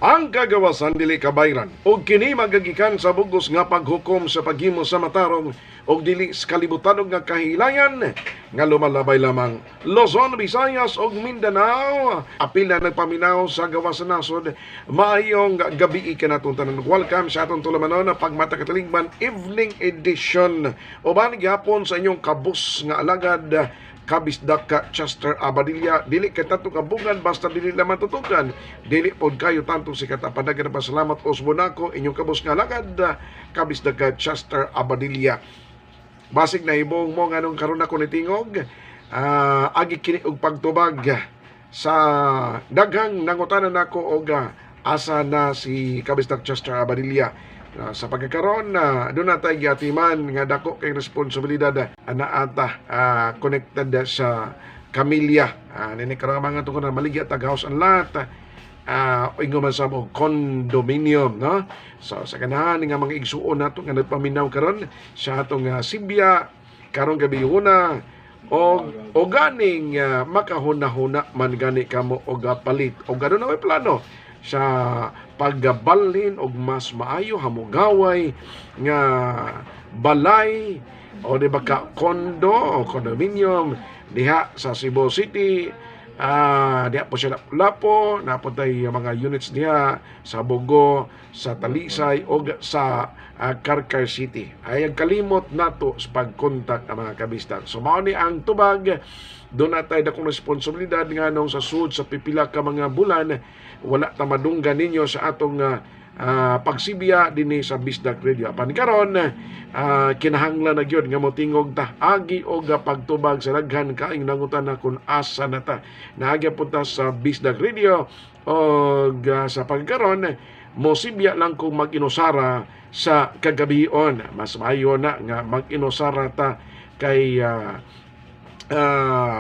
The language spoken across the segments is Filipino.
Ang kagawasan dili kabayran ug kini magagikan sa bugos nga paghukom sa paghimo sa matarong ug dili sa kalibutan ug nga kahilayan nga lumalabay lamang Luzon, Visayas ug Mindanao. Apil na nagpaminaw sa gawas sa nasod. Maayong gabi kanatong tanan. Welcome sa atong tulamanon na pagmata katilingban evening edition. Uban gyapon sa inyong kabus nga alagad kabisdak ka Chester Abadilla. Dili ka tanto kabungan basta dili lamang tutukan. Dili pod kayo tanto si katapadagan na pasalamat Osbonako inyong kabus nga lakad kabisdak ka Chester Abadilla. Basig na ibong mo nganong karon ako nitingog agi kini og pagtubag sa daghang nangutanan nako og asa na si kabisdak Chester Abadilla. Sa pagkakaroon doon natay giatiman nga dako kay responsibilidad ana ata connected sa kamilya nini karong mga tungkol na maligya tag house and lot ingo man sa mo condominium no. So sa ganahan nga mga igsuon nato nga nagpaminaw karon sa atong Sibya karong gabi una o ganing makahuna-huna man gani kamo og palit o gano na may plano sa paggabalhin og mas maayo hamugaway nga balay o di ba ka kondo o condominium diha sa Cebu City. Diha po siya Lapu-Lapu, napuntay mga units diha sa Bogo, sa Talisay o sa Carcar City. Ay kalimot nato sa pagkontak ang mga kabistan. So mao ni ang tubag doon natay dakong responsibilidad nga nung sa sud sa pipila ka mga bulan wala ta madunggan ninyo sa atong pagsibya dinhi sa Bisdak Radio. Apan karon kinahanglan na gyud nga motingog ta agi og pagtubag sa daghan kaing nangutan na kun asa na ta. Naagi punta sa Bisdak Radio og sa pagkaron mosibya lang kung mag-inusara sa kagabion. Mas maayo na nga mag-inusara ta kay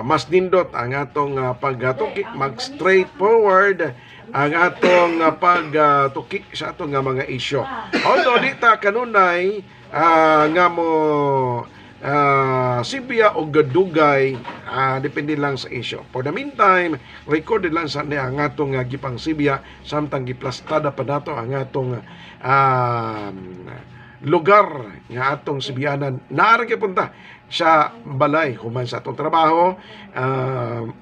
mas nindot ang atong pagtuki, mag straightforward ang atong pagtuki sa atong mga isyo. Although dita kanunay nga mo Sibya o gadugay depende lang sa isyo. For the meantime, recorded lang sa ang atong gipang Sibya samtang giplastada pa nato ang atong lugar nga atong Sibyanan. Naara punta sa balay human sa atong trabaho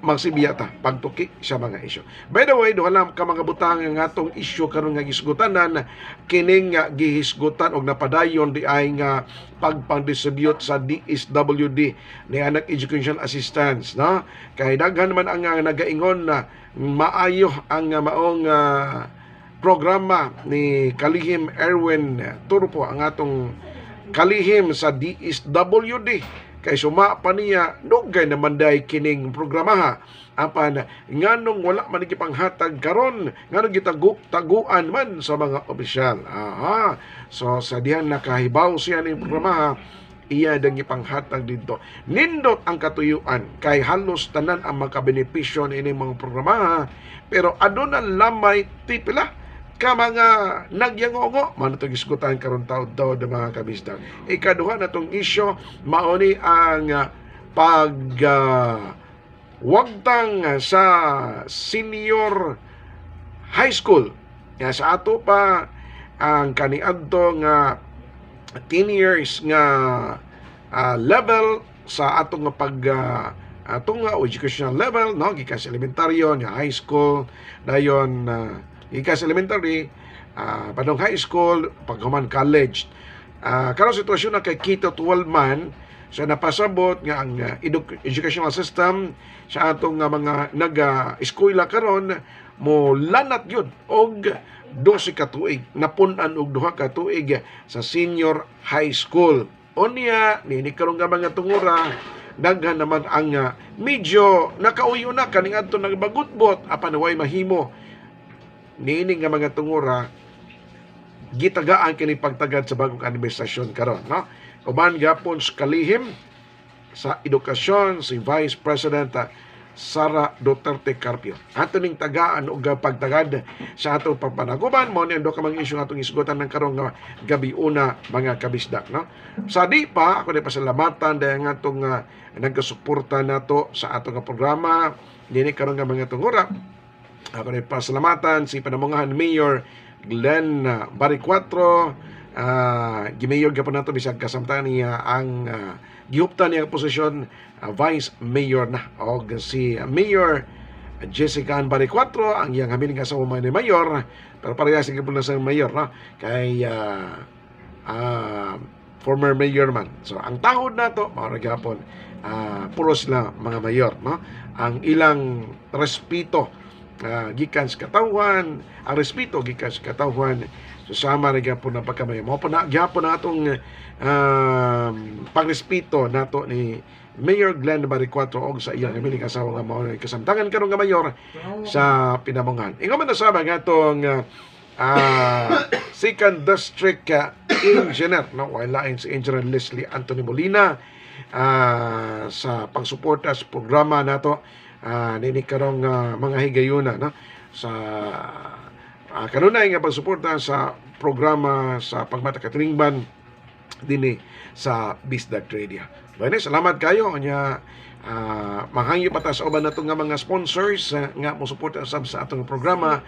magsibya ta pagtuki sa mga isyu. By the way, duha lang ka mga butang nga atong isyu karon nga gisgutanan kining gihisgutan og napadayon di ay nga pagpang-distribute sa DSWD ni anak education assistance no. Kay daghan man ang nagaingon na maayo ang maong programa ni Kalihim Erwin Turpo ang atong kalihim sa DSWD kay suma pa niya dugay naman day kining programa apan nganong wala man gipanghatag karon nganong gitaguan man sa mga opisyal. So sa dihan nakahibaw siya ning programa iya dang ipanghatag dito. Nindot ang katuyuan kay halos tanan ang makabenepisyo ni ining mga programa pero aduna lamay tipila ka mga nagyangongo man itong isgutan karon taon-taon ng mga kabisdan. Ikaduha na itong isyo mauni ang wagtang sa senior high school. Sa ato pa ang kaniadto nga 10 years nga level sa atong atong educational level no gikan sa elementaryo nga high school dayon ikas elementary, padong high school, paghuman college. Karong sitwasyon na kay Kito 12 man sa napasabot nga ang educational system sa atong mga nag-eskwela karon mo lanat yun og 12 ka tuig napunan og 2 ka tuig sa senior high school. Unya nini karong nga mga tungura daghan naman ang medyo nakauyo na kaning adto nagbagutbot apan way mahimo nining nga mga tungura gitagaan kini pagtagad sa bagong administrasyon karon no. Uban gapon sa kalihim sa edukasyon si Vice President Sara Duterte Carpio. Ato ning tagaan og pagtagad sa atong pagpanaguban mo ni ando ka mga isyu atong isgutan ng karong gabi una mga kabisdak no. Sa di pa ako di pasalamatan dahil nga atong nagasuporta nato sa atong programa dinhi karon nga mga tungura Ako rin pasalamatan si panamungahan Mayor Glenn Baricuatro. Gimayor gapon nato bisag kasamtan niya ang gihuptan niya posisyon Vice Mayor na. O si Mayor Jessica Ann Baricuatro ang iyang hamiling kasama ni Mayor, pero parehas sige po na sa Mayor, no? Kay former Mayor man. So ang tahod na to mga gapon, puro sila mga Mayor, no? Ang ilang respeto gikan sa katawhan, ang respeto gikan sa katawhan susama rin po na pagkamayo. Mo po na gyapon na atong pagrespeto nato ni Mayor Glenn Baricuatro og sa iyang hamiling asawa nga mao kasamtangan karon nga mayor sa Pinamungan. Ingon man nasaba nga atong second district engineer, no, wala si Engineer Leslie Anthony Molina sa pagsuporta sa programa nato nini karong mga higayuna, no, sa kanunay nga pagsuporta sa programa sa pagmata katilingban dinhi sa Bisdag Tradia. Bueno, salamat kayo nya manghangyo pa ta sa uban nato nga mga sponsors nga mo suporta sa atong programa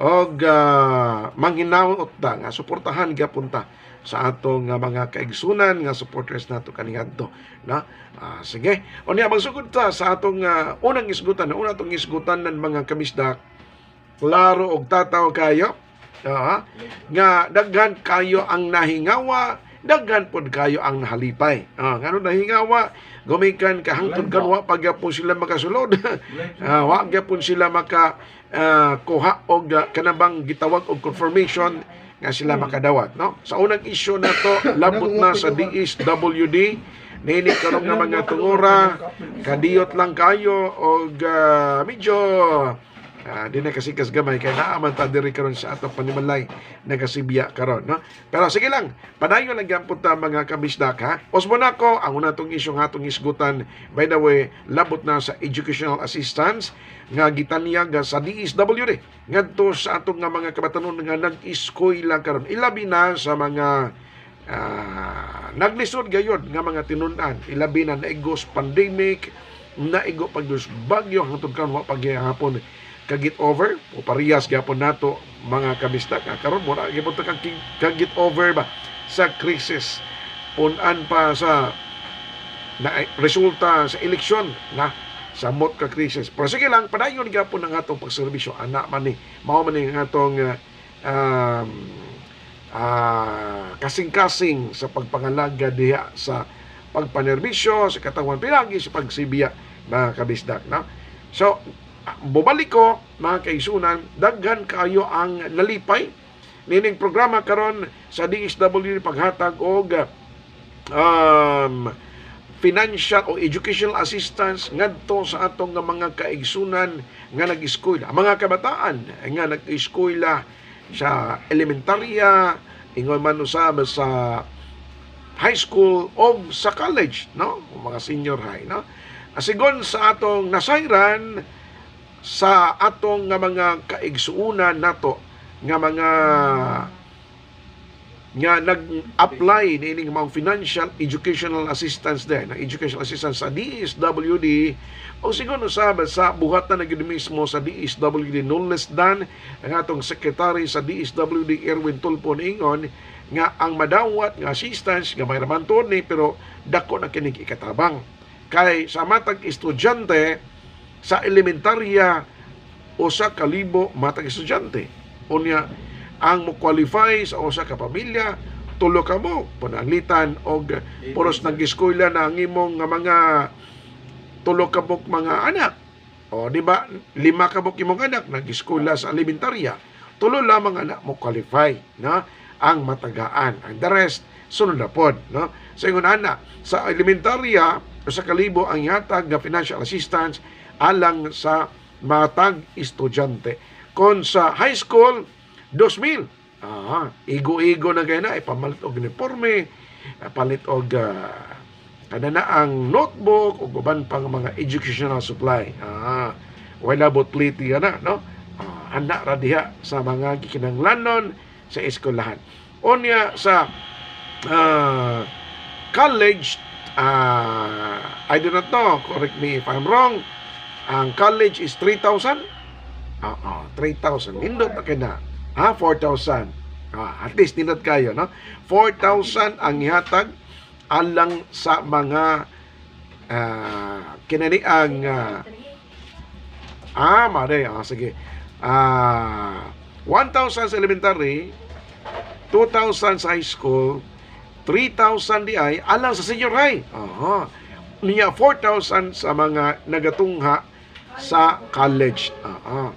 og manghinawon ta nga suportahan gyapon ta sa atong mga kaigsunan nga supporters nato kaniadto, na sige unya magsugod ta sa atong unang isgutan atong isgutan ng mga kamisdak. Klaro og tataw kayo nga daghan kayo ang nahingawa, daghan pod kayo ang nahalipay. Ngano nahingawa, gumikan kahangtod kanwa pagyapon sila makasulod. Wa gyapon sila maka kuha og kanabang gitawag og confirmation nga sila makadawat, no? Sa unang issue na to, labot na sa DSWD nini karong nga mga tungura, kadiyot lang kayo og medyo di na kasikas gamay kay naaman ta diri karon sa atong panimalay nagasibya karon, no? Pero sige lang, padayon lang gyapon ta mga kabisdak, ha. Osmo nako ang una tong issue nga atong isgutan, by the way, labot na sa educational assistance nga gitanyag sa DSWD ngadto sa atong nga mga kabatanon nga nag-eskwela karon, ilabi na sa mga naglisod gayud nga mga tinud-an, ilabi na naigos pandemic, naigo pagdos bagyo hangtod karon wa pagyahapon kagit over o parehas gyapon nato mga kabistak karon mo na gyapon ta kagit over ba sa krisis punan pa sa na resulta sa eleksyon na samot ka krisis. Pero sige lang, padayon gyapon ang atong pagserbisyo ana man ni mao man ni atong kasing-kasing sa pagpangalaga diha sa pagpanerbisyo sa katawan pinagi sa pagsibiya mga kabisdak, no? So bubalik ko mga kaisunan, daghan kayo ang nalipay nining programa karon sa DSWD paghatag og financial o educational assistance ngadto sa atong mga kaigsunan nga nag-eskwela, mga kabataan nga nag-eskwela sa elementarya, ingon man usab sa high school o sa college, no, mga senior high, no. Asigon sa atong nasayran sa atong nga mga kaigsuunan nato nga mga nga nag-apply niining mga financial educational assistance din, educational assistance sa DSWD o siguro sa buhatan na gid mismo sa DSWD, no less than ang atong secretary sa DSWD Erwin Tulfo ingon nga ang madawat nga assistance nga may ramanton ni pero dako na kining ikatabang kay sa matag estudyante sa elementarya o sa kalibo matag estudyante. Unya ang mo qualify sa usa ka pamilya, tulo ka mo pananglitan og puros nag-eskwela na ang imong mga tulo ka mo mga anak. O di ba 5 ka mo imong anak nag-eskwela sa elementarya, tulo lamang anak mo qualify, na ang matagaan. Ang the rest sunod na pod, no? Sa ingon ana sa elementarya o sa kalibo ang yatag nga financial assistance alang sa matag estudyante. Kon sa high school, 2,000. Igo-igo na kayo na, ipamalit og uniforme, palit og kanana ang notebook, o guban pang mga educational supply. Wala botliti na, no? Anak ra diha sa mga gikinanglanon sa eskwelahan. Onya sa college, I do not know, correct me if I'm wrong, ang college is 3,000. 3,000. Nindot na kina. 4,000. At least nindot kayo, no? 4,000 ang ihatag alang sa mga kinani ang sige. 1,000 sa elementary, 2,000 sa high school, 3,000 di ay alang sa senior high. Niya 4,000 sa mga nagatungha sa college.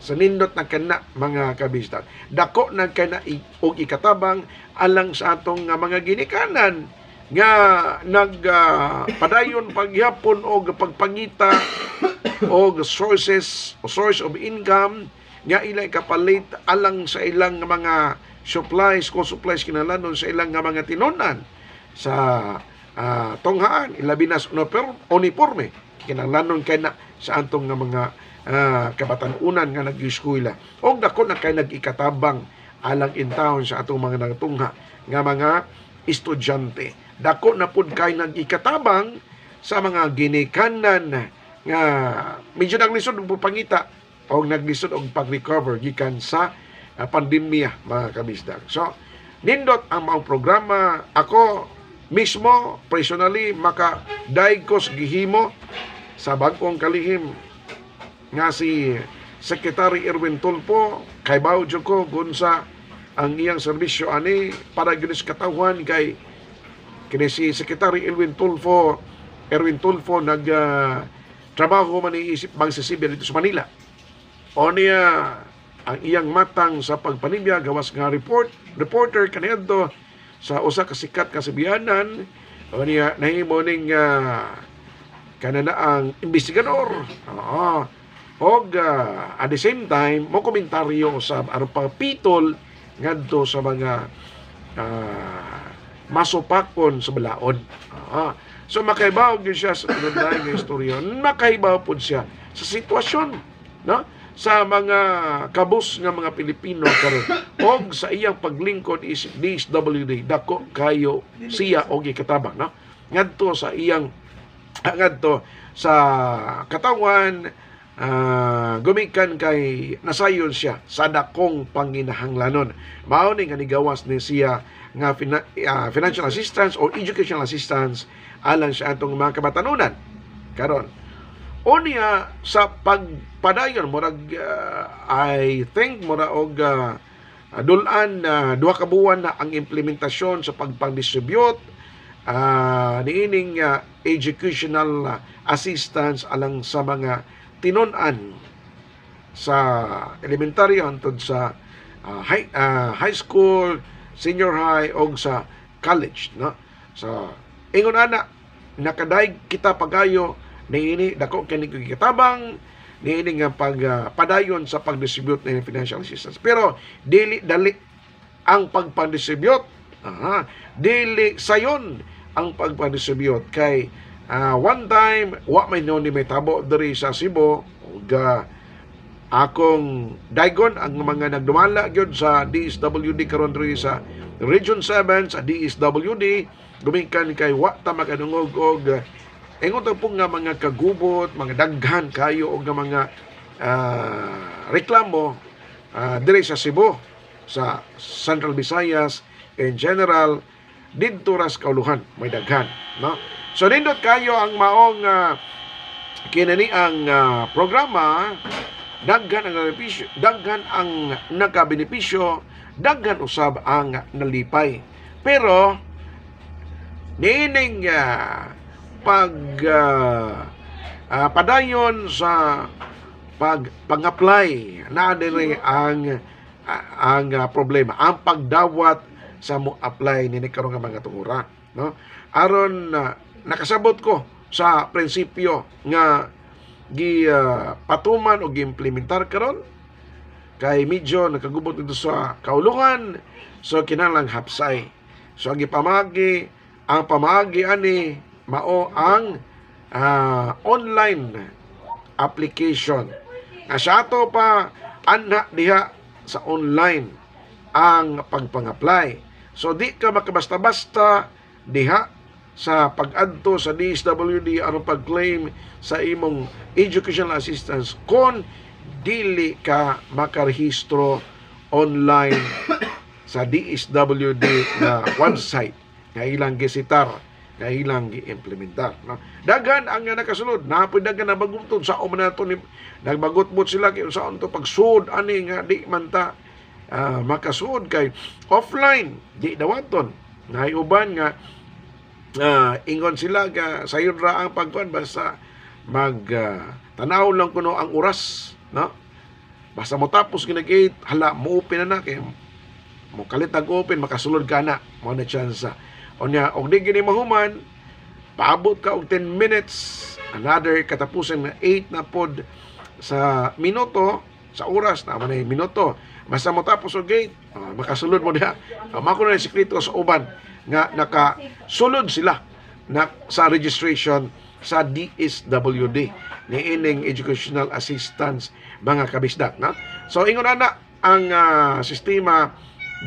Sa nindot na kana mga kabistan. Dako na kana og ikatabang alang sa atong mga ginikanan nga padayon paghapon og pagpangita og source of income nga ilay kapalit alang sa ilang mga supplies kinahanglan sa ilang mga tinunan sa tunghaan ilabi na uniforme kinahanglan kay na sa antong nga mga kabatanunan nga nag-eskwela og dako na kay nag-ikatabang alang in town sa atong mga nagtungha nga mga estudyante. Dako na pud kay nag-ikatabang sa mga ginikanan nga medyo naglisod og pangita o naglisod og pag-recover gikan sa pandemya mga kabisdak. So, nindot ang mga programa. Ako mismo, personally, maka-daigkos gihimo sa bagong kalihim nga si Secretary Erwin Tulfo kay bawd ko kung sa ang iyang serbisyo ani para ginis katawan kay kini si Secretary Erwin Tulfo nag trabaho man iisip bang sisibya dito sa Manila. O niya ang iyang matang sa pagpanimya gawas nga reporter kaniadto sa usa ka sikat ka Sibianan. O niya nahimo ning kanana ang investigador. At the same time mo komentaryo sa aron pagpitol ngadto sa mga masupakon sa balaod. So makaibaw gyud siya sa tinudlay nga istorya. Makaibaw pud siya sa sitwasyon, no? Sa mga kabus nga mga Pilipino karon og sa iyang paglingkod is DSWD dako kayo siya og ikatabang, no? Ngadto sa iyang ngadto sa katawan gumikan kay nasayon siya sa dakong panginahanglanon. Mao ni nga nigawas ni siya nga financial assistance or educational assistance alang sa atong mga kabatanunan karon. Unya sa pagpadayon murag I think mura og dulan duha ka buwan na ang implementasyon sa pagpang-distribute niining educational assistance alang sa mga tinon-an sa elementary hangtod sa high school, senior high og sa college, no? So ingon ana nakadaig kita pagayo niini dako kini kitabang niini nga padayon sa pag-distribute ng financial assistance. Pero dili dali ang pagpa-distribute. Dili sayon ang pagpa-distribute kay one time wa may no ni may tabo diri sa Cebu ug akong daygon ang mga nagdumala gyud sa DSWD karon diri sa Region 7 sa DSWD gumikan kay wa ta makadungog og ingon ta po nga mga kagubot, mga daghan kayo og mga reklamo diri sa Cebu, sa Central Visayas in general didto ras kauluhan may daghan, no? So nindot kayo ang maong kinani ang programa, daghan ang benepisyo, daghan ang nakabenepisyo, daghan usab ang nalipay. Pero niining padayon sa pag-apply na diri ang problema, ang pagdawat sa mo apply ni karon nga mga tungura, no? Aron nakasabot ko sa prinsipyo nga patuman o gi-implementar karon kay medyo nakagubot dito sa kauluhan, so kinahanglan hapsay. So ang pamagi ani mao ang online application. Sa ato pa anha diha sa online ang pagpang-apply. So di ka makabasta-basta diha sa pag-adto sa DSWD aron pag-claim sa imong educational assistance kon dili ka makarehistro online sa DSWD na website nga ilang gisitar, nga ilang gi-implementar, no? Daghan ang nakasulod, napoy daghan na bagutod sa nato ni nagbagutbot sila kay unsaon to pagsud ani nga di man ta makasud kay offline di dawaton. Nay uban nga ingon sila ka sayod ra ang pagkuan basta tanaw lang kuno ang oras, no? Basta mo tapos ginagate hala mo open na kay mo kalit open makasulod ka na mo na chance. Onya og di gini mahuman paabot ka og 10 minutes another katapusan na 8 na pod sa minuto sa oras na manay minuto basta mo tapos og gate makasulod mo diha. Mako na sekreto sa uban nga nakasulod sila na sa registration sa DSWD ni ining educational assistance mga kabisdak, na. So ingon ana ang sistema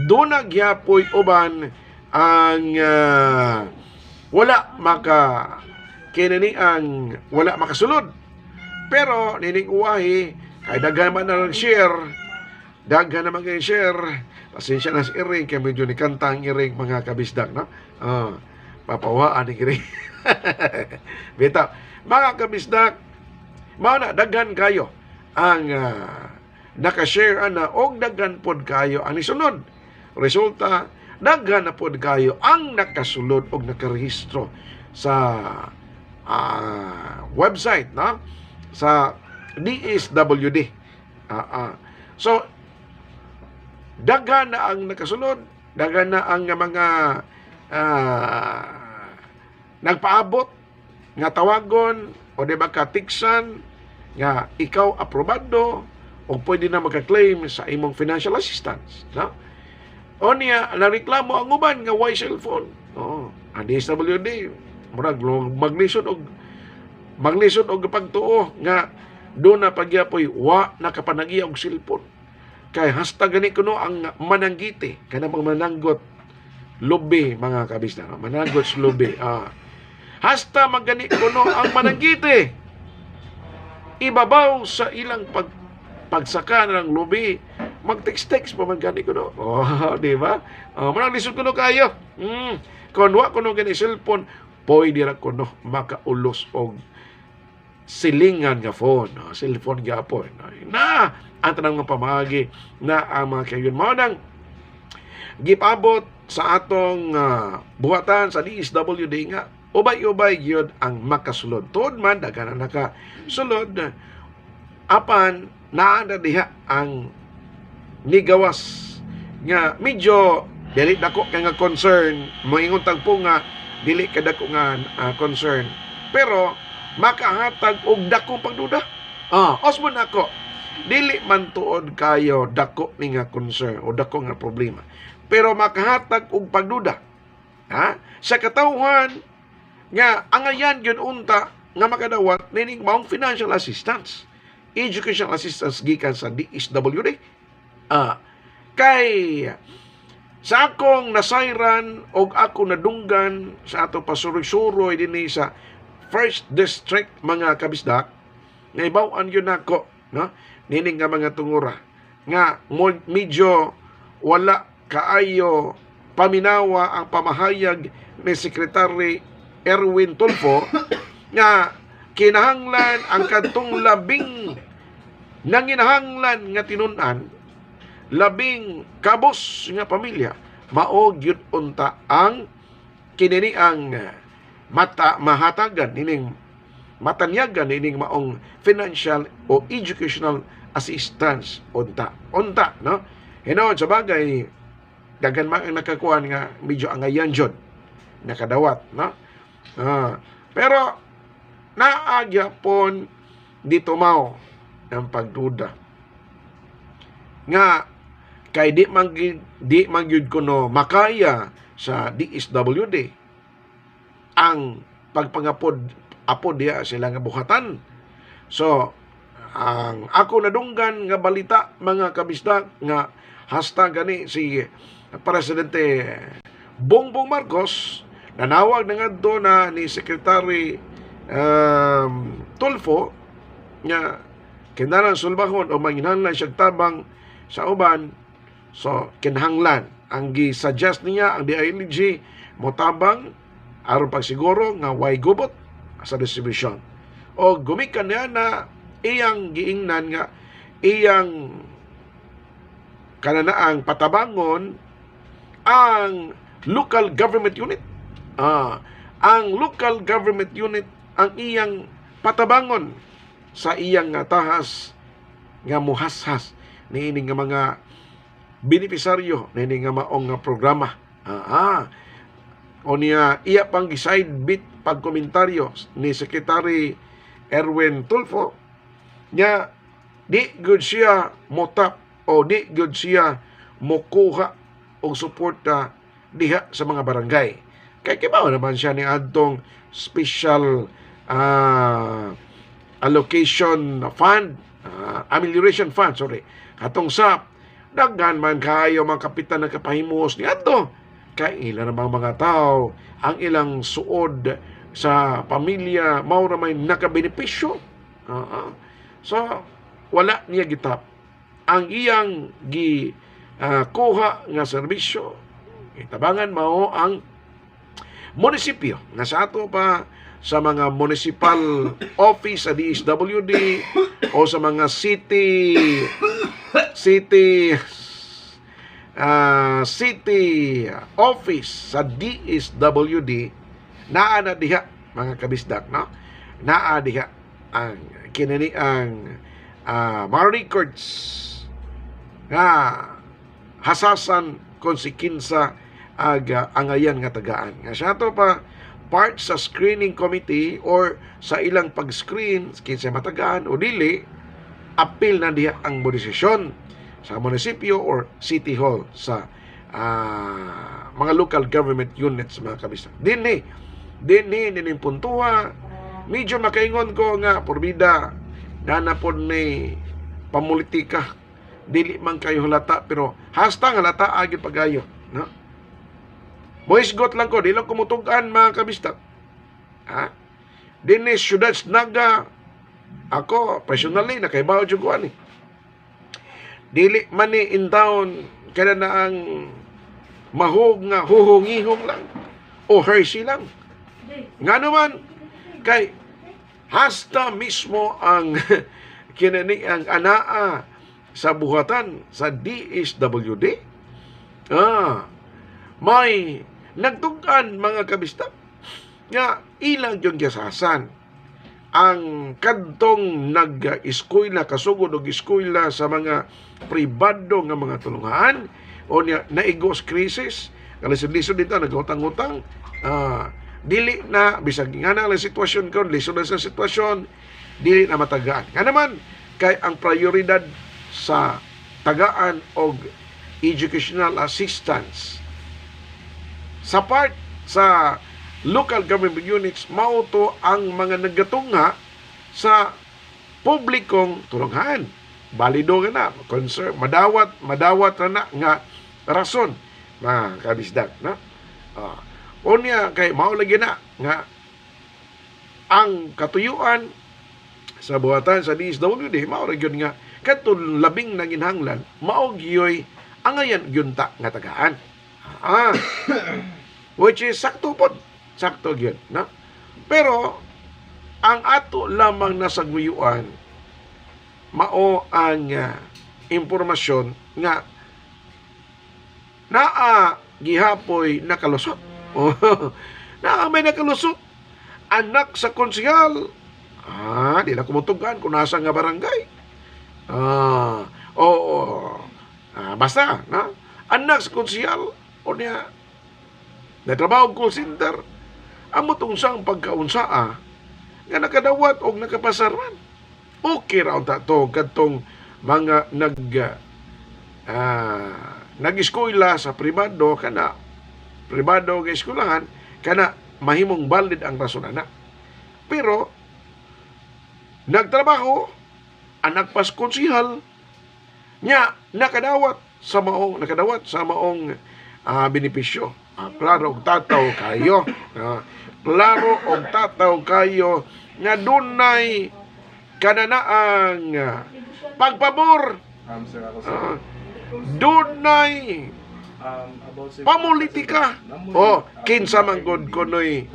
do na gyapoy uban ang wala kinani ang wala makasulod, pero nining uwahi kay daghan man na share, daghan naman kay share. Pasensya na si Iring, kaya medyo ni kantang Iring mga kabisdak, no? Papawaan ni Iring. Bita, mga kabisdak, mao na daghan kayo ang nakashare ana og daghan pod kayo ang isunod. Resulta, daghan na pod kayo ang nakasulod og nakarehistro sa website, no? Sa DSWD. So daghan na ang nakasulod, daghan na ang mga nagpaabot nga tawagon o di ba katiksan nga ikaw aprobado o pwede na magka-claim sa imong financial assistance, no? O niya nareklamo ang uban nga why cellphone. Ang DSWD murag maglisod og pagtuo nga do na pagyapoy wa nakapanagiya og cellphone. Kay hasta gani kuno ang mananggiti kana pang mananggot lobe mga kabisna, mananggot lobe. Hasta magani kuno ang mananggiti ibabaw sa ilang pagsaka ng lobe mag-text pa man gani kuno. Di ba? Manang lisod kuno kayo. Kung wa kuno gani cellphone, pwede ra kuno makaulos og silingan nga phone, cellphone gyapon. Na ang tanang mga pamagi na ang mga kayon mo nang gipabot sa atong buhatan sa DSWD nga ubay-ubay gyud ang makasulod. Tuod man daghan na nakasulod apan naa diha ang nigawas nga medyo dili dako kay nga concern, moingon tagpo nga dili ka dako nga concern, pero makahatag og dako pagduda. Osmon ako dili man tuod kayo dako ni nga concern o dako nga problema, pero makahatag og pagduda sa katawhan nga angayan gyud unta nga makadawat nining maong financial assistance, educational assistance gikan sa DSWD. Kay sa akong nasayran og ako nadunggan sa ato pasuroy-suroy dinhi sa First District mga kabisdak, nga ibaw-an yun ako, no? Nining nga mga tungura nga medyo wala kaayo paminawa ang pamahayag ni Secretary Erwin Tulfo nga kinahanglan ang kadtong labing nanginahanglan nga tinun-an, labing kabos nga pamilya mao gyud unta ang kinini ang mahatagan nining matanyagan nining maong financial o educational assistance unta, no? Hinaw sa bagay daghan man ang nakakuan nga medyo angayan jud nakadawat, no? Pero naagya pon dito mao ang pagduda nga kay di man gyud kuno makaya sa DSWD ang pagpangapod diya sila nga buhatan. So ang ako nadunggan nga balita mga kabisdak nga hasta gani si Presidente Bongbong Marcos nanawag na ngadto na ni Secretary Tulfo nga kinahanglan sulbahon o manginahanglan siya tabang sa uban. So kinahanglan ang gi-suggest niya ang DILG motabang aron pagsiguro nga way gubot sa distribution. O gumikan niya na iyang giingnan nga iyang kananaang patabangon ang local government unit. Ang local government unit ang iyang patabangon sa iyang tahas nga muhashas niini nga mga benepisaryo niini nga maong nga programa. O niya iya pang side bit pagkomentaryo ni Secretary Erwin Tulfo nya di good siya motap o di good siya mokuha og suporta diha sa mga barangay. Kay kibaw naman siya ni adtong special allocation fund, amelioration fund, atong SAP, daghan man kayo mga kapitan na kapahimos ni adto. Kay ilan namang mga tao ang ilang suod sa pamilya mao ra may nakabenepisyo. So wala niya gitap ang iyang kuha nga serbisyo. Itabangan mao ang munisipyo nga sa ato pa sa mga municipal office sa DSWD o sa mga city office sa DSWD naa na diha mga kabisdak, no? Naa diha ang kinani ang mga records nga hasasan konsekensa angayan nga tagaan. Nga siya to pa part sa screening committee or sa ilang pag-screen kinsa matagaan o dili, appeal na diha ang desisyon sa munisipyo or city hall sa mga local government units mga kabisa. Dinhi puntuha medyo makaingon ko nga porbida nanapod ni pamulitika dili man kayo halata pero hastang halata agi pagayo, no? Moisgot lang ko, di lang kumutugan mga kabistak. Dinis syudad Naga, ako, personally, nakaibaw dyan ko ani. Dili man ni in town, kaya na ang mahog nga huhungihong lang, o Hershey lang. Nga naman, kay hasta mismo ang kinani ang anaa sa buhatan sa DSWD. May nagtugan mga kabistak nga ilang yung gasasan ang kadtong nag-eskwela kasugod og eskwela sa mga pribado nga mga tulungan o naigos krisis kalisod-lisod dito nagutang-utang dili na bisag nga na ang sitwasyon karon lisod na sa sitwasyon dili na matagaan nga naman kay ang prioridad sa tagaan og educational assistance sa part sa local government units mauto ang mga nagatunga sa publikong tulungan. Balido ka na, concern, madawat na nga rason, mga kabisdak. No? Unya, kay maulagi na nga ang katuyuan sa buhatan sa DSWD, maulagi nga katong labing nanginhanglan, maugyoy ang ngayon yunta nga tagaan. Which is sakto po. Sakto yun. No? Pero, ang ato lamang nasa guyuan, mao ang impormasyon nga naa gihapoy nakalusot. Naa may nakalusot. Anak sa konsehal. Di na kumutugan kung nasa nga barangay. Basta, no? Anak sa konsehal, o niya, natrabaho call center, amo tong sang pagkaunsaa, nga nakadawat o nakapasaran. Okay raw to kadtong mga nag-eskwela sa pribado, kana, pribado nga eskwelahan, kana, mahimong valid ang rason anak. Pero, nagtrabaho, anak pas konsihal, nya nakadawat sa maong benepisyo. Klaro og tataw kayo. Klaro og tataw kayo nga dunay kananaang pagpabor. Sir, ako sir. Dunay About sir, pamulitika. Kinsa man gud kunoy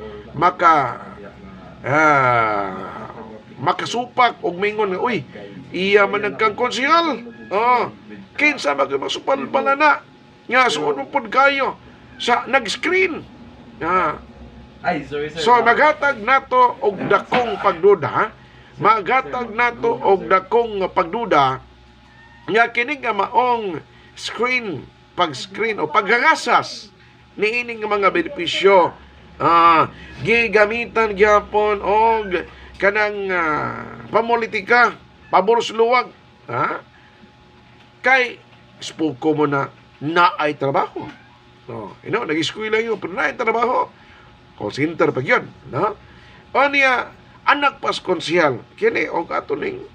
makasupak og mingon nga uy, iya man nagkang konsehal. Kinsa masupal pala na nga suod mo pud kayo sa nag-screen. Ay, sorry sir. So maghatag nato og dakong pagduda, maghatag nato og dakong pagduda nga kini nga maong pag-screen o paghangasas niining nga mga benepisyo gigamitan gyapon og kanang pamulitika, paborsluwag. Kay spuko mo na ay trabaho. Nag-eskwela yun, pero naay trabaho. Call center pag yun. O niya, anak pas konsyal. Kini, o ato ning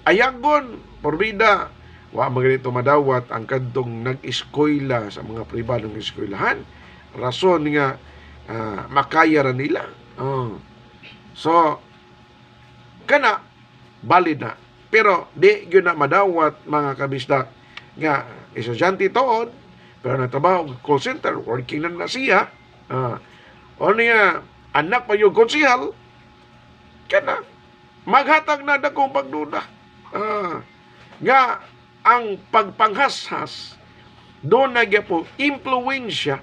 ayagon, porbida, wa maganito madawat ang kadtong nag-eskwela sa mga pribadong eskwelahan. Rason nga, makaya ra nila. So, kana, valid na. Pero, di yun na madawat mga kabisdak nga, estudyante toon, pero nagtrabaho call center, working na siya, o niya, anak pa yung konsihal, kana, maghatag na dakong pagduda. Nga, ang pagpanghashas, doon na po impluensya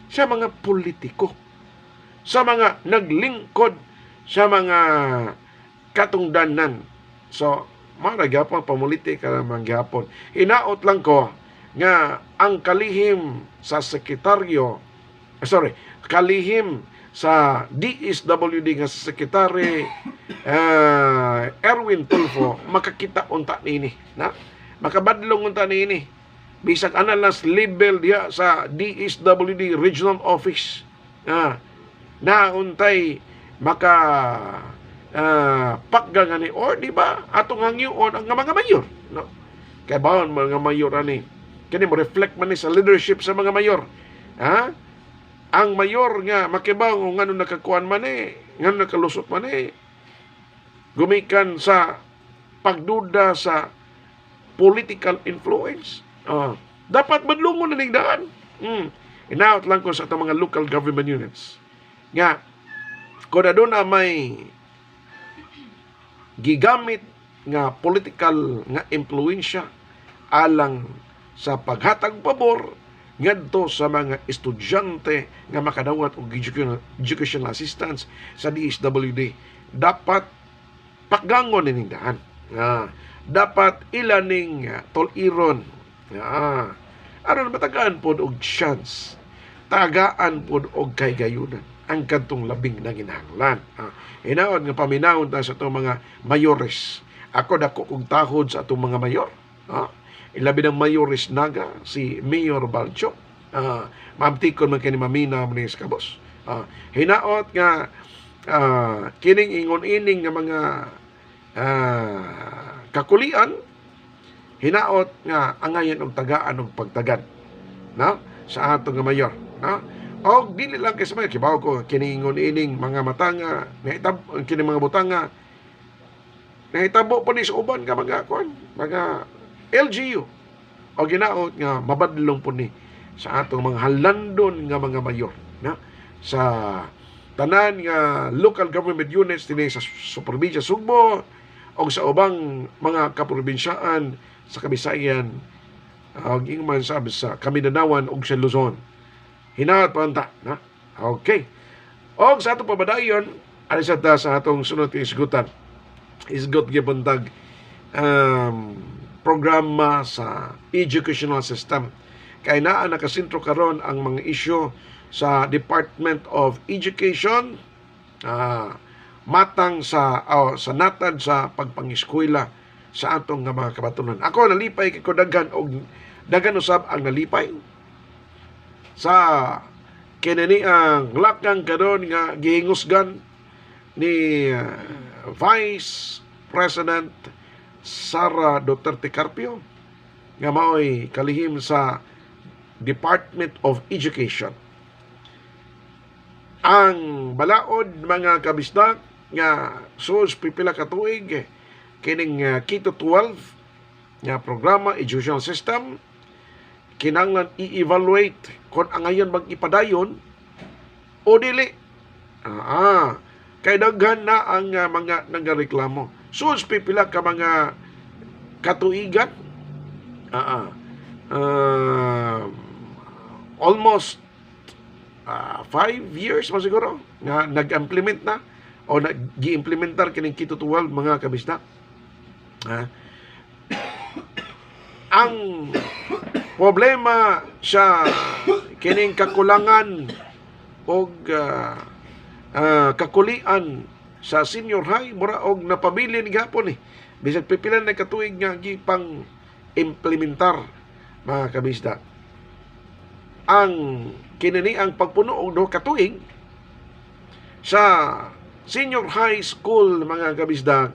sa mga politiko, sa mga naglingkod, sa mga katungdanan. So, maragapon, pamulitika naman gapon. Hinaot lang ko nga ang kalihim sa kalihim sa DSWD nga sa Secretary Erwin Tulfo, makakita unta nini. Makabadlong unta nini. Bisag analas label diya sa DSWD Regional Office. Untay pakgangani or di ba atong hangyoon ang mga mayor, no? Kay bawon mga mayor ani kini mo reflect man ni sa leadership sa mga mayor. Ang mayor nga makibaw ngano nakakuan man ngano nakalusot man gumikan sa pagduda sa political influence. Dapat madlungon na ning daan. Inaot lang ko sa atong mga local government units nga kung na may gigamit nga political nga impluensya alang sa paghatag pabor ngadto sa mga estudyante nga makadawat og educational assistance sa DSWD, dapat paggangon ning daan. Dapat ilaning tol-iron. Aron matagaan pod og chance, tagaan pod og kaygayunan ang kantong labing na ginahanglan. Hinaon nga paminawon ta sa itong mga mayores. Ako dako kong tahod sa itong mga mayor. Ilabi ng mayores naga, si Mayor Balcho. Mamtikon man kini mamina ni Escabos. Hinaot nga kining ingon-ining nga mga kakulian, hinaot nga angayan og tagaan og pagtagad sa atong nga mayor. Og dili lang kay sa mga kibaw ko kiningon ining mga matanga kini mga butanga nahitabo pa ni sa uban ka mga LGU o ginaot nga mabadlong po ni sa atong mga halandon nga mga mayor sa tanan nga local government units dinhi sa Superbicia Sugbo o sa ubang mga kaprobinsyaan sa Kabisayan og ingman sa Kaminanawan ug sa Luzon. Hinaot panta, na? Okay. Og sa atong pabadayon, alisat sa atong sunod isgutan. Isgot gibuntag programa sa educational system. Kay naa nakasentro karon ang mga isyu sa Department of Education, matang sa natad sa pagpangiskwela sa atong nga mga kabatunan. Ako nalipay kay ko daghan usab ang nalipay sa kinani ang lakang karon nga gihingusgan ni Vice President Sara Duterte Carpio nga mao'y kalihim sa Department of Education. Ang balaod mga kabisdak nga sus pipila ka tuig kining Kito 12 nga programa educational system kinahanglan i-evaluate kung ang ngayon mag-ipadayon o dili. Kay daghan na ang mga nagareklamo. Sus pipila ka mga katuigan. Almost 5 years mo siguro nga nag-implement na o nag-i-implementar kining Kito 12 mga kabisdak. Ang problema sa kining kakulangan o kakulian sa senior high mura og napabilin gapon bisag pipila na katuig nga gipang implementar mga kabisdak. Ang kinini ang pagpuno og duha ka tuig sa senior high school mga kabisdak,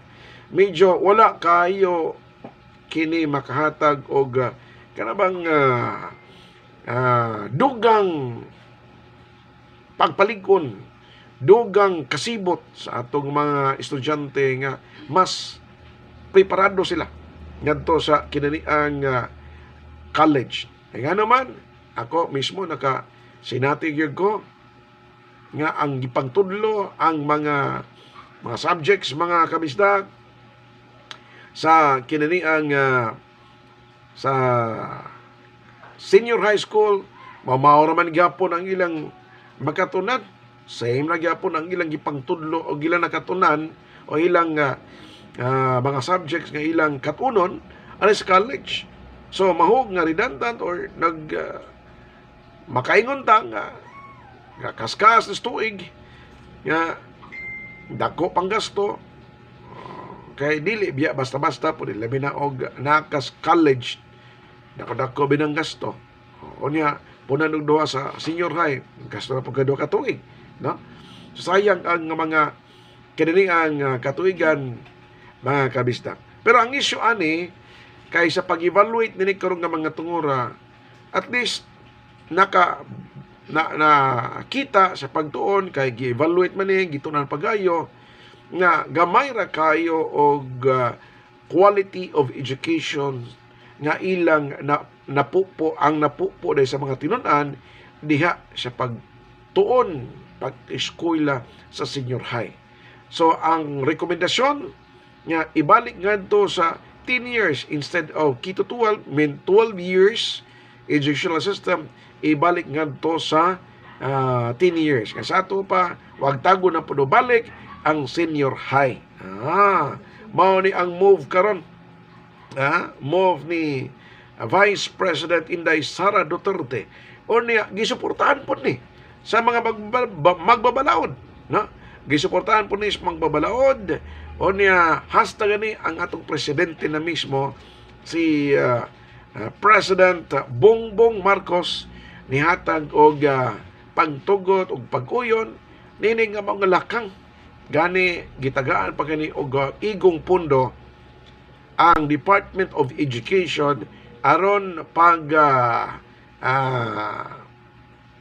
medyo wala kayo kini makahatag og kanabang dugang pagpalig-on, dugang kasibot sa atong mga estudyante nga mas preparado sila ngadto sa kinaniang college. Nga naman ako mismo sinati gyud ko nga ang gipangtudlo ang mga subjects mga kabisdak sa kinaniang sa senior high school mao man gyapon ang ilang makatunan, same na gyapon ang ilang gipangtudlo o ilang nakatunan o ilang mga subjects nga ilang katunon ani sa college. So mahog nga redundant or makaingon ta nga kaskas na tuig nga dako pang gasto kay dili biya basta-basta po labi na og nakas college dako binang gasto o niya punan og duha sa senior high gasto na po ka tuig, no? So sayang ang mga kinaniang katuigan mga kabisdak. Pero ang issue ani kay sa pag-evaluate nini karon nga mga tungura at least kita sa pagtuon kay gi-evaluate man gitunan pagayo nga gamay ra kayo og quality of education nga ilang napupo dahil sa mga tinun-an diha sa pagtuon pag-eskwela sa senior high. So ang rekomendasyon nga ibalik ngadto sa 10 years instead of Kito 12 12 years educational system ibalik ngadto sa 10 years. Kasi ato pa, wag tago na puno balik ang senior high. Mao ni ang move karon. Move ni Vice President Inday Sara Duterte. O niya, gisuportahan po ni sa mga magbabalaod. No? Gisuportahan po ni sa magbabalaod. O niya, hashtag ni ang atong presidente na mismo, si President Bongbong Marcos, nihatag og pagtugot og pag-uyon nini nga mga lakang gani gitagaan pa kani og igong pundo ang Department of Education aron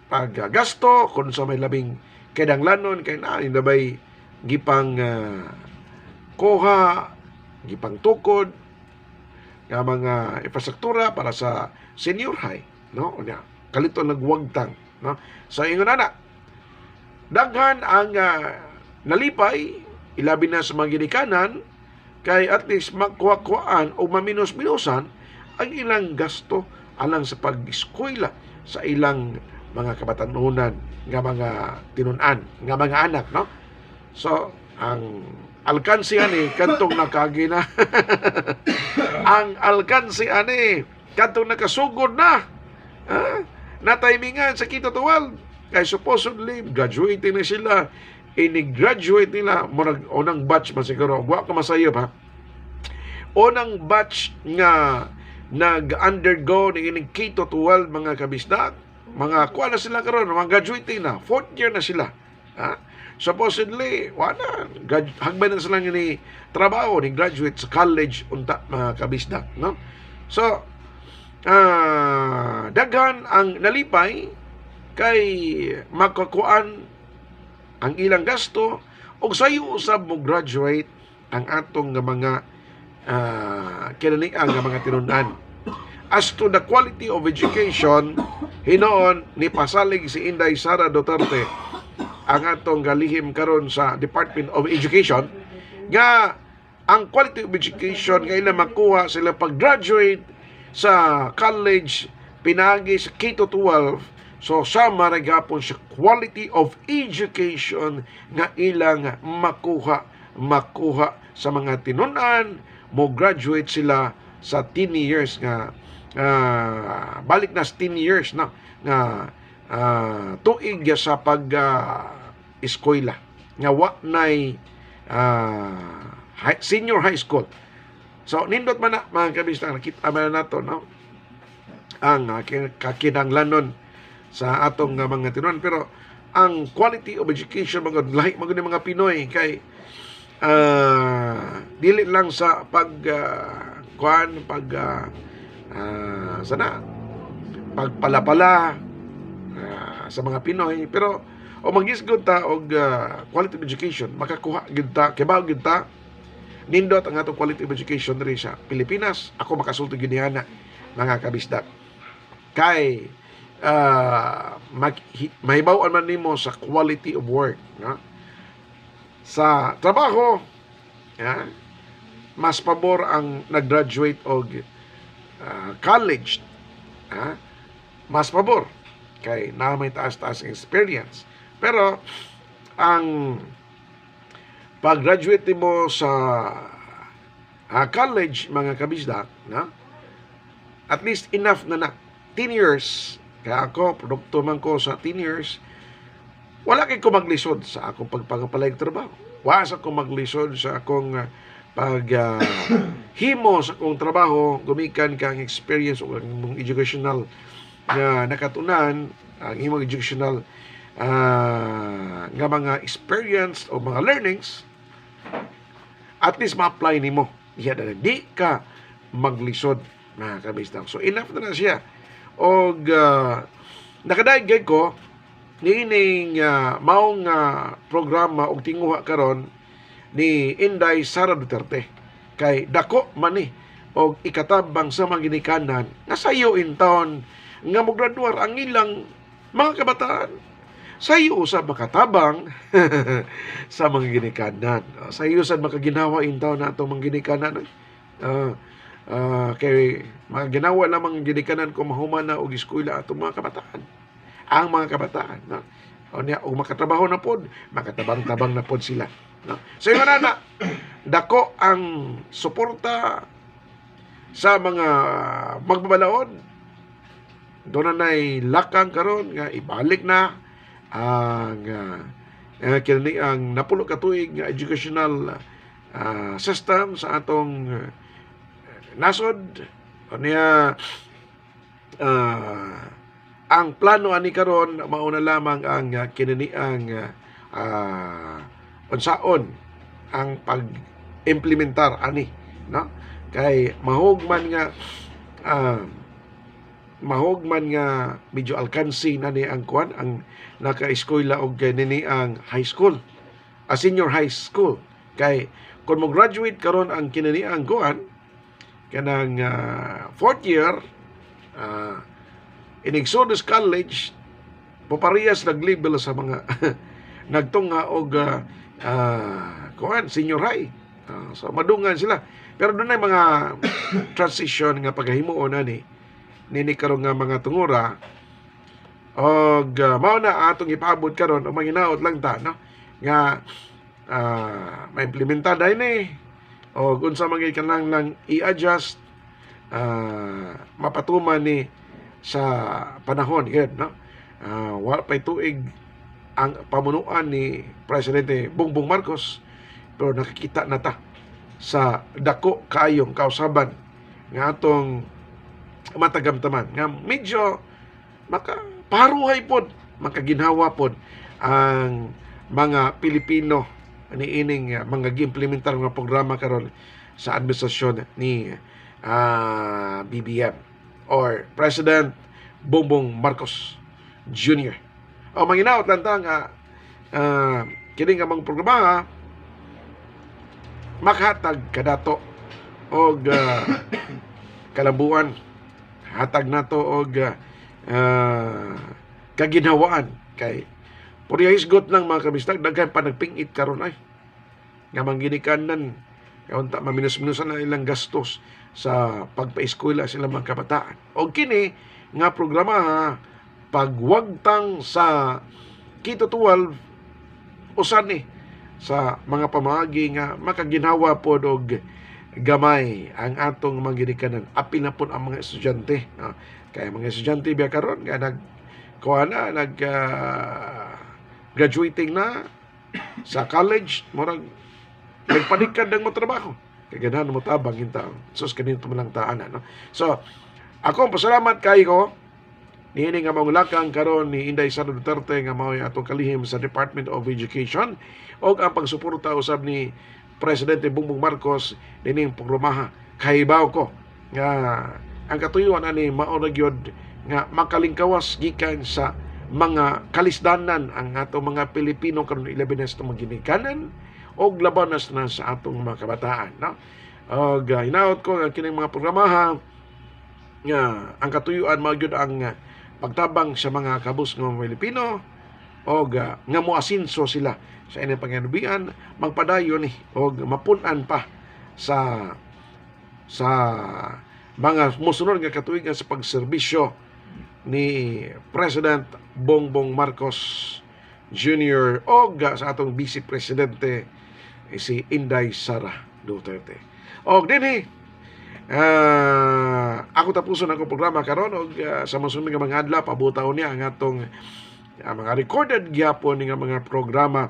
paggasto kung sa may labing kinahanglanon kay nain dabay gipang kuha gipang tukod nga mga infrastruktura para sa senior high, no? Unya kalito nagwagtang, no? So ingon na daghan ang nalipay ilabi na sa mga ginikanan kay at least magkuha-kuhaan o maminos-minusan ang ilang gasto alang sa pag-eskwela sa ilang mga kabatanunan nga mga tinunan nga mga anak, no? So ang alkansi ani kantong nakagina ang alkansi ani kantong nakasugod na na-timingan sa Kito 12 kay supposedly graduating na sila ini-graduate nila unang batch man siguro wa ka masayop ha unang batch nga nag-undergo ni ining Kito 12 mga kabisdak mga kuha na sila karon mga graduating na 4th year na sila supposedly wala hagban na sila ni trabaho ni graduate sa college unta mga kabisdak, no? So daghan ang nalipay kay makakuan ang ilang gasto ug sayo usab mo graduate ang atong nga mga kinaniang nga mga tinunan. As to the quality of education, hinoon ni pasalig si Inday Sara Duterte ang atong galihim karon sa Department of Education nga ang quality of education kailan makuha sila pag-graduate sa college pinagi sa K-12. So sama ra gyapon sa quality of education nga ilang makuha sa mga tinunan, mo graduate sila sa 10 years nga balik na sa 10 years na nga tuig sa pag eskwela nga wa nay senior high school. So nindot man na mga kabista, nakita man nato no ang kakinahanglanon sa atong mga tinunan, pero ang quality of education magud lahi magud ni mga Pinoy kay dili lang sa pagpalapala sa mga Pinoy, pero o magisgod ta og quality of education makakuha gid ta kibaw gid ta nindot ang atong quality of education diri sa Pilipinas. Ako makasulti gid niana mga kabisdak kay mahibaw-an man nimo sa quality of work, no? Sa trabaho, mas pabor ang nag-graduate og college, mas pabor kay na may taas-taas experience. Pero ang pag-graduate mo sa college mga kabisdak, no? At least enough na 10 years. Kaya ako, produkto man ko sa 10 years, wala kay ko maglisod sa akong pagpangapalay trabaho. Wasa ko maglisod sa akong himo sa akong trabaho, gumikan kang experience o ang educational na nakatunan, ang imong educational nga mga experience o mga learnings, at least ma-apply nimo. Di ka maglisod mga kabistang. So enough na siya. Og nakadaig ko niining maong programa og tinguha karon ni Inday Sara Duterte kay dako man ni og ikatabang sa mga ginikanan nga sayo in town nga mograduar ang ilang mga kabataan. Sayo usab makatabang sa mga ginikanan. Sayo sad makaginawa in town na atong mga ginikanan. Kay mga ginawa lamang ginikanan ko mahuman na og eskwela atong mga kabataan. Ang mga kabataan, no? O makatrabaho na pod, makatabang-tabang na pod sila, no? So yun na dako ang suporta sa mga magbabalaod. Doon na lakang karon nga ibalik na ang ang napulo ka tuig nga educational system sa atong nasod. Niya ang plano ani karon mauna lamang ang kinaniang unsaon ang pag-implementar ani, no? Kay mahugman nga medyo alkansi na ni ang kuan ang naka-eskwela og nini ang high school, senior high school. Kay kung mo graduate karon ang kinani ang kuan kanang 4th year in Exodus College, paparehas nag-level sa mga nagtunga og senior high. So madungan sila. Pero doon ay mga transition nga paghimuon nini karon nga mga tungura og mao na atong ipaabot karon o manginaot lang ta, no? Nga maimplementar dai ni o unsa man gyud kanang i-adjust mapatuman ni sa panahon gid, no? Wala pay tuig ang pamunuan ni Presidente Bongbong Marcos, pero nakikita na ta sa dako kaayong kausaban nga atong matagamtaman nga medyo makaparuhay pod, makaginhawa pod ang mga Pilipino niining mga gi-implementar nga programa karon sa administrasyon ni BBM. or President Bongbong Marcos Jr. O manginaot lang ta nga kini nga mga programa makhatag kadato og kalabuan, hatag nato og kaginhawaan kay purihisgot ng mga kabistag daghan pa nagpingit karon ay nga mangginikanan unta maminus-minusan na ilang gastos sa pagpaeskwela sila mga kabataan. Og kini nga programa pagwagtang sa Quito 12 usan ni sa mga pamagi nga makaginhawa pod og gamay ang atong mga ginikanan. Apil na po ang mga estudyante. Kaya mga estudyante biya karon nga graduating na sa college, murag nagpanikad ng mo trabaho. Kaya ganahan mo tabang hinta. Sus kanito mo lang taan. No? So, ako pasalamat kayo niini nga mangulakang karon ni Inday Sara Duterte nga mao atong kalihim sa Department of Education og ang pagsuporta usab ni Presidente Bongbong Marcos dining programa. Kahibaw ko nga ang katuyuan ani mao ra gyud nga makalingkawas gikan sa mga kalisdanan ang atong mga Pilipino karon ilabi na sa ginikanan og laban na sa atong mga kabataan, no? Og hinaot ko nga kining mga programa nga ang katuyuan mao gyud ang pagtabang sa mga kabusngong Pilipino og nga moasinso sila sa ilang panganubian magpadayon ni og mapunan pa sa mga musunod nga katuigan sa pagserbisyo ni President Bongbong Marcos Jr. o sa atong Vice Presidente si Inday Sara Duterte. O dinhi ako tapuson ako programa karon og sa mosunod nga mga adlaw pabutaw niya ang atong mga recorded gyapon nga mga programa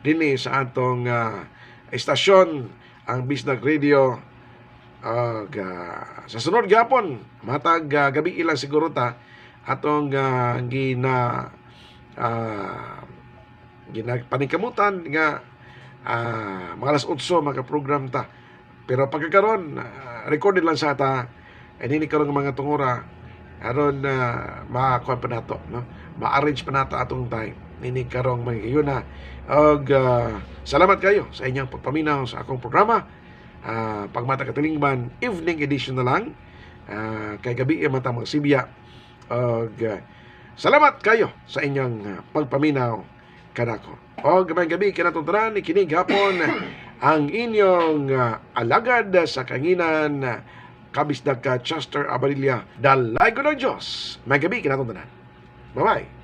dinhi sa atong estasyon ang Bisnag Radio. Sa sunod gyapon matag gabi ilang siguro ta atong paningkamutan nga mga alas 8 mga program ta, pero pagkakaroon recorded lang sa ta ini karon nga mga tungura aron makakuha pa nato, no? Ma-arrange pa nato atong time ini karong mga yun na. Og salamat kayo sa inyong pagpaminaw sa akong programa. Pagmata katilingban evening edition na lang kay gabi mata mga sibya. Og salamat kayo sa inyong pagpaminaw kanako. Og gabi kanatong tanan ikinig hapon ang inyong alagad sa kanginan kabisdag ka Chester Abadilla. Dalay ko ng Diyos. May gabi kanatong tanan. Bye-bye.